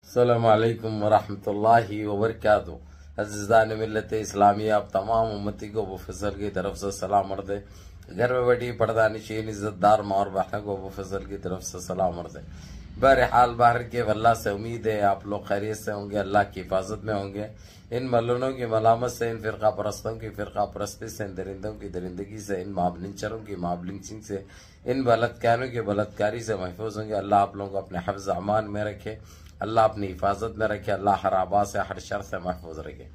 अस्सलामु अलैकुम वरहमतुल्लाहि वबरकातुहू। अज़ीज़ान मिल्लत इस्लामिया, आप तमाम उम्मती को अबू फजल की तरफ से सलाम अर्ज़ है। घर में बैठी पर्दानिशीन इज्जतदार माँ और बहन को अबू फजल की तरफ से सलाम अर्ज़ है। बहरहाल बाहर के अल्लाह से उम्मीद है आप लोग खैरियत से होंगे, अल्लाह की हिफाजत में होंगे। इन मलूनों की मलामत से, इन फिरका परस्तों की फिरका परस्ती से, इन दरिंदों की दरिंदगी से, इन माबलिंचरों की माबलिंचिंग से, इन बलात्कारियों की बलात्कारी से महफूज होंगे। अल्लाह आप लोगों को अपने हिफ्ज़ अमान में रखे, अल्लाह अपनी हिफाजत में रखे, अल्लाह हर आबा से हर शर से महफूज रखे।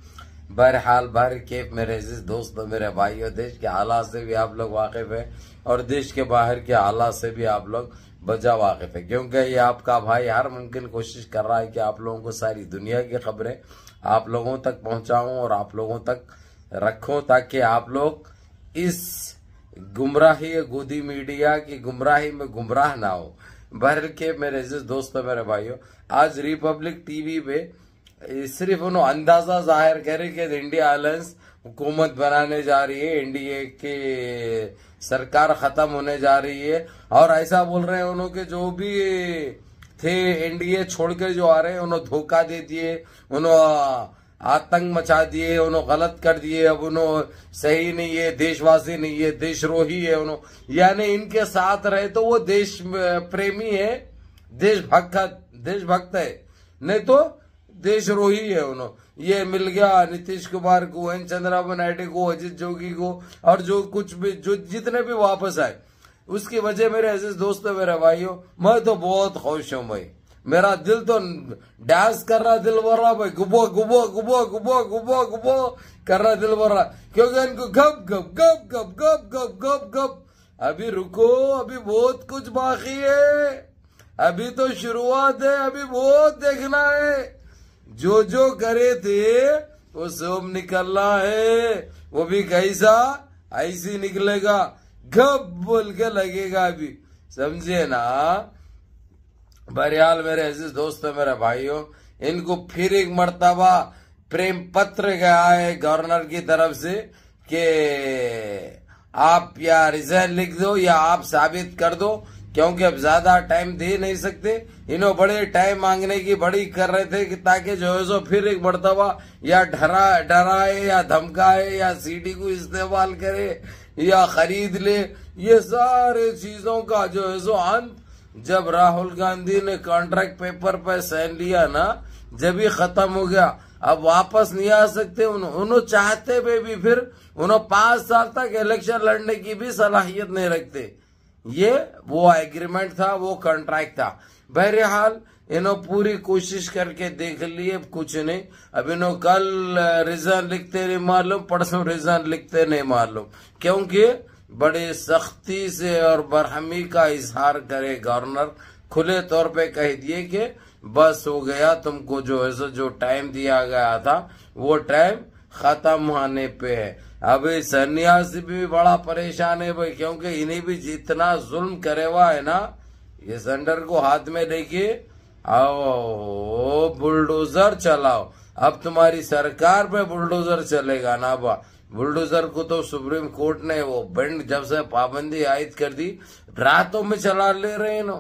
बहरहाल बाहर केफ मेरे अजीज दोस्तों, मेरे भाइयों, देश के हालात से भी आप लोग वाकिफ है और देश के बाहर के हालात से भी आप लोग बजा वाकिफ है, क्योंकि ये आपका भाई हर मुमकिन कोशिश कर रहा है कि आप लोगों को सारी दुनिया की खबरें आप लोगों तक पहुंचाऊं और आप लोगों तक रखूं, ताकि आप लोग इस गुमराही गोदी मीडिया की गुमराही में गुमराह ना हो। बहर के मेरे अजीज दोस्तों, मेरे भाइयों, आज रिपब्लिक टीवी पे सिर्फ उन्होंने अंदाजा जाहिर करे कि इंडिया अलायंस हुकूमत बनाने जा रही है, एनडीए के सरकार खत्म होने जा रही है, और ऐसा बोल रहे हैं उन्होंने जो भी थे एनडीए छोड़कर जो आ रहे हैं उन्होंने धोखा दे दिए, उन्होंने आतंक मचा दिए, उन्होंने गलत कर दिए, अब उन्होंने सही नहीं है, देशवासी नहीं है, देशद्रोही है उन्होंने, यानी इनके साथ रहे तो वो देश प्रेमी है, देशभक्त है, नहीं तो देशद्रोही है उन्होंने। ये मिल गया नीतीश कुमार को, एन चंद्रबाबू नायडू को, अजीत जोगी को, और जो कुछ भी जो जितने भी वापस आए, उसकी वजह मेरे अजीज दोस्तों, मेरे भाइयों, मैं तो बहुत खुश हूं भाई। मेरा दिल तो डांस कर रहा, दिल बोल रहा भाई, गुबो गुबो गुबो गुबो गुबो गुबो कर रहा, दिल बोल रहा, क्योंकि इनको गप गप गप गप गप गप गप गप अभी रुको, अभी बहुत कुछ बाकी है, अभी तो शुरुआत है, अभी बहुत देखना है। जो जो करे थे वो सब निकलना है, वो भी कैसा ऐसी निकलेगा, गप बोल के लगेगा, अभी समझे ना। बहरहाल मेरे अजीज दोस्तों, मेरे भाइयों, इनको फिर एक मर्तबा प्रेम पत्र गया है गवर्नर की तरफ से कि आप या रिजाइन लिख दो या आप साबित कर दो, क्योंकि अब ज्यादा टाइम दे नहीं सकते। इन्होंने बड़े टाइम मांगने की बड़ी कर रहे थे कि ताकि जो है सो फिर एक मर्तबा या डराए या धमकाए या सीडी को इस्तेमाल करे या खरीद ले, ये सारे चीजों का जो है सो अंत जब राहुल गांधी ने कॉन्ट्रैक्ट पेपर पर साइन लिया ना, जब ही खत्म हो गया, अब वापस नहीं आ सकते। उन्होंने चाहते हुए भी फिर उन्होंने 5 साल तक इलेक्शन लड़ने की भी सलाहियत नहीं रखते। ये वो एग्रीमेंट था, वो कॉन्ट्रैक्ट था। बहरहाल इन्होंने पूरी कोशिश करके देख लिए, कुछ नहीं। अब इन्होंने कल रिजाइन लिखते नहीं मालूम, परसों रिजाइन लिखते नहीं मालूम, क्योंकि बड़े सख्ती से और बरहमी का इजहार करे गवर्नर, खुले तौर पे कह दिए कि बस हो गया, तुमको जो है सो जो टाइम दिया गया था वो टाइम खत्म होने पे है। अभी सन्यासी भी बड़ा परेशान है भाई, क्योंकि इन्हें भी जितना जुल्म करे हुआ है ना, ये सेंटर को हाथ में लेके आओ बुलडोजर चलाओ। अब तुम्हारी सरकार पे बुलडोजर चलेगा ना बा। बुलडोजर को तो सुप्रीम कोर्ट ने वो बंद जब से पाबंदी आयद कर दी, रातों में चला ले रहे हैं,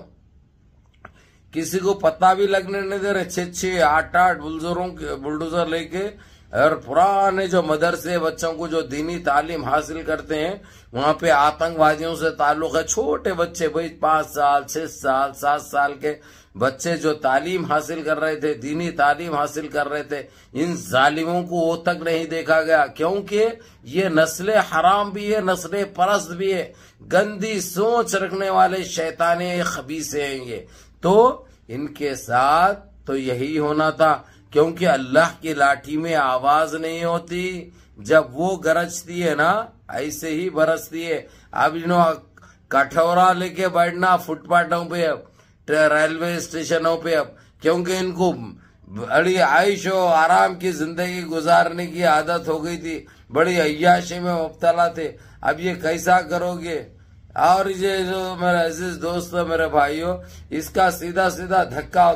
किसी को पता भी लगने नहीं दे रहे। 6-6, 8-8 बुलडोजर लेके, और पुराने जो मदरसे बच्चों को जो दीनी तालीम हासिल करते हैं, वहां पे आतंकवादियों से ताल्लुक है। छोटे बच्चे भाई, 5 साल 6 साल 7 साल के बच्चे जो तालीम हासिल कर रहे थे, दीनी तालीम हासिल कर रहे थे, इन जालिमों को वो तक नहीं देखा गया, क्योंकि ये नस्ले हराम भी है, नस्ले परस्त भी है, गंदी सोच रखने वाले शैताने खबीसे हैं ये। तो इनके साथ तो यही होना था, क्योंकि अल्लाह की लाठी में आवाज नहीं होती, जब वो गरजती है ना ऐसे ही बरसती है। अब इन्होंने कठौरा लेके बैठना फुटपाथों पे, अब रेलवे स्टेशनों पे, अब क्योंकि इनको बड़ी आयशो आराम की जिंदगी गुजारने की आदत हो गई थी, बड़ी अय्याशी में मुब्तला थे। अब ये कैसा करोगे? और ये जो मेरे अजीज दोस्तों, मेरे भाइयों, इसका सीधा सीधा धक्का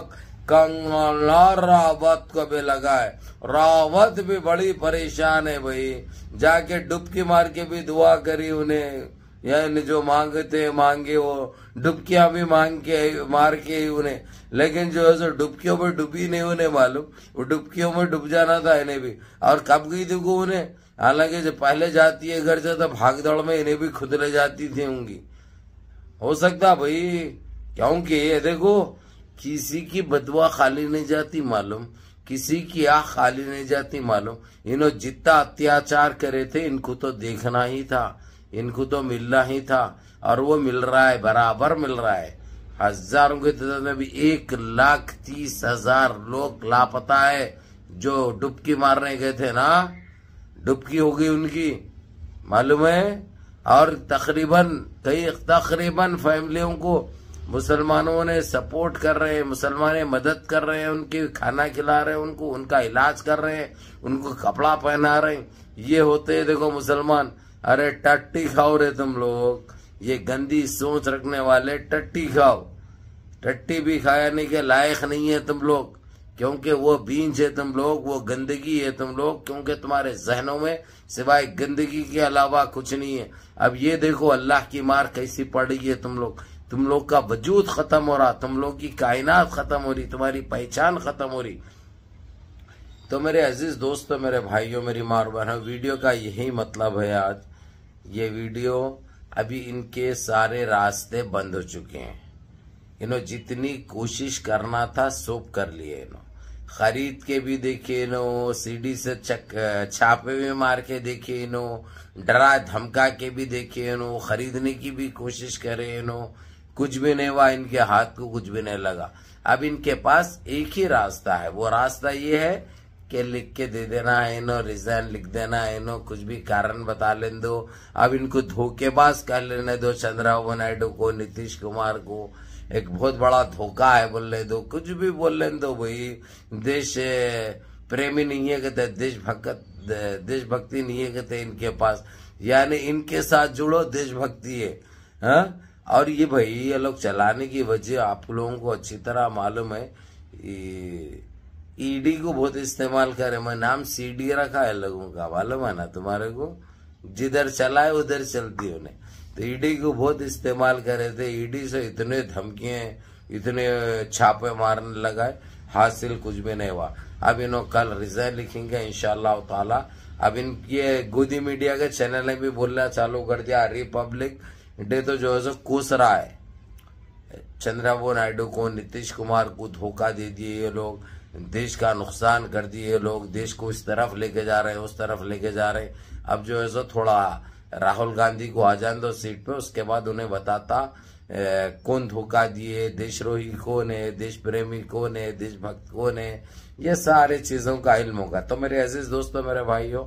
कंगना रावत को भी लगा है। रावत भी बड़ी परेशान है भाई, जाके डुबकी मार के भी दुआ करी उन्हें, यानी जो मांगते मांगे वो डुबकियां भी मार के उन्हें, लेकिन जो है सो डुबकियों में डूबी नहीं उन्हें मालूम, वो डुबकियों में डूब जाना था इन्हें भी। और कब गई देखो उन्हें, हालांकि जब पहले जाती है घर से तो भाग दौड़ में इन्हें भी खुद ले जाती थी होंगी, हो सकता भाई, क्योंकि ये देखो किसी की बदुआ खाली नहीं जाती मालूम, किसी की आँख खाली नहीं जाती मालूम। इन्होंने जितना अत्याचार करे थे इनको तो देखना ही था, इनको तो मिलना ही था, और वो मिल रहा है, बराबर मिल रहा है। हजारों की तादाद में भी 1,30,000 लोग लापता है जो डुबकी मारने गए थे ना, डुबकी हो गई उनकी मालूम है। और तकरीबन फैमिलियों को मुसलमानों ने सपोर्ट कर रहे हैं, मुसलमान मदद कर रहे हैं, उनकी खाना खिला रहे हैं, उनको उनका इलाज कर रहे हैं, उनको कपड़ा पहना रहे हैं। ये होते हैं देखो मुसलमान। अरे टट्टी खाओ रे तुम लोग, ये गंदी सोच रखने वाले टट्टी खाओ, टट्टी भी खाने के लायक नहीं है तुम लोग, क्योंकि वो बीज है तुम लोग, वो गंदगी है तुम लोग, क्योंकि तुम्हारे जहनों में सिवाय गंदगी के अलावा कुछ नहीं है। अब ये देखो अल्लाह की मार कैसी पड़ रही है तुम लोग का वजूद खत्म हो रहा, तुम लोग की कायनात खत्म हो रही, तुम्हारी पहचान खत्म हो रही। तो मेरे अजीज दोस्तों, मेरे भाइयों, मेरी माँ और बहनों, वीडियो का यही मतलब है आज। ये वीडियो अभी इनके सारे रास्ते बंद हो चुके हैं, इन्हों जितनी कोशिश करना था सब कर लिए, इन्हों खरीद के भी देखे, इन्हों सीडी से छापे भी मार के देखे, इन्हों डरा धमका के भी देखे, इन्हों खरीदने की भी कोशिश करे, इन्हों कुछ भी नहीं हुआ, इनके हाथ को कुछ भी नहीं लगा। अब इनके पास एक ही रास्ता है, वो रास्ता ये है कि लिख के दे देना है, इन्हों रिजाइन लिख देना है, इन्हों कुछ भी कारण बता लेने दो। अब इनको धोखेबाज कर लेने दो, चंद्रबाबू नायडू को, नीतीश कुमार को, एक बहुत बड़ा धोखा है बोलने दो, कुछ भी बोल लेने दो भाई। देश प्रेमी नहीं है कहते, देशभक्ति नहीं है कहते इनके पास, यानी इनके साथ जुड़ो, देशभक्ति है। हाँ, और ये भाई ये लोग चलाने की वजह आप लोगों को अच्छी तरह मालूम है। ईडी को बहुत इस्तेमाल करे, मैं नाम सीडी रखा है लोगों का, मालूम है ना तुम्हारे को, जिधर चला है उधर चलती उन्हें। तो ईडी को बहुत इस्तेमाल करे थे, ईडी से इतने धमकियां, इतने छापे मारने लगाए, हासिल कुछ भी नहीं हुआ। अब इन्होंने कल रिजाइन लिखेंगे इंशाअल्लाह ताला। अब इनके गोदी मीडिया के चैनल ने भी बोलना चालू कर दिया, रिपब्लिक डे तो जो है सो कोस रहा है, चंद्रबाबू नायडू को, नीतीश कुमार को धोखा दे दिए ये लोग, देश का नुकसान कर दिए ये लोग, देश को इस तरफ लेके जा रहे हैं, उस तरफ लेके जा रहे हैं। अब जो है सो थोड़ा राहुल गांधी को आ जाने दो सीट पे, उसके बाद उन्हें बताता कौन धोखा दिए, देशद्रोही कौन है, देश प्रेमी कौन है, देशभक्त कौन है, ये सारे चीजों का इल्म होगा। तो मेरे अजीज दोस्तों, मेरे भाइयों,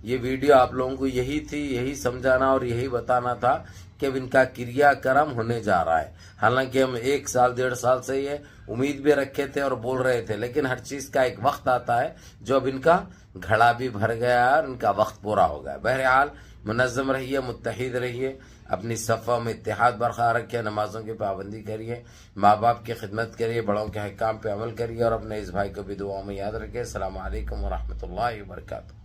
ये वीडियो आप लोगों को यही थी, यही समझाना और यही बताना था कि इनका क्रियाक्रम होने जा रहा है। हालांकि हम 1 साल 1.5 साल से ये उम्मीद भी रखे थे और बोल रहे थे, लेकिन हर चीज का एक वक्त आता है जो अब इनका घड़ा भी भर गया और इनका वक्त पूरा हो गया। बहरहाल मुनज़्ज़म रहिए, मुत्तहिद रहिए, अपनी सफ़ा में इत्तेहाद बरकरार रखिए, नमाजों की पाबंदी करिए, माँ बाप की खिदमत करिए, बड़ों के हकाम पे अमल करिए और अपने इस भाई को भी दुआओं में याद रखिए। अस्सलामु अलैकुम व रहमतुल्लाहि व बरकातुहू।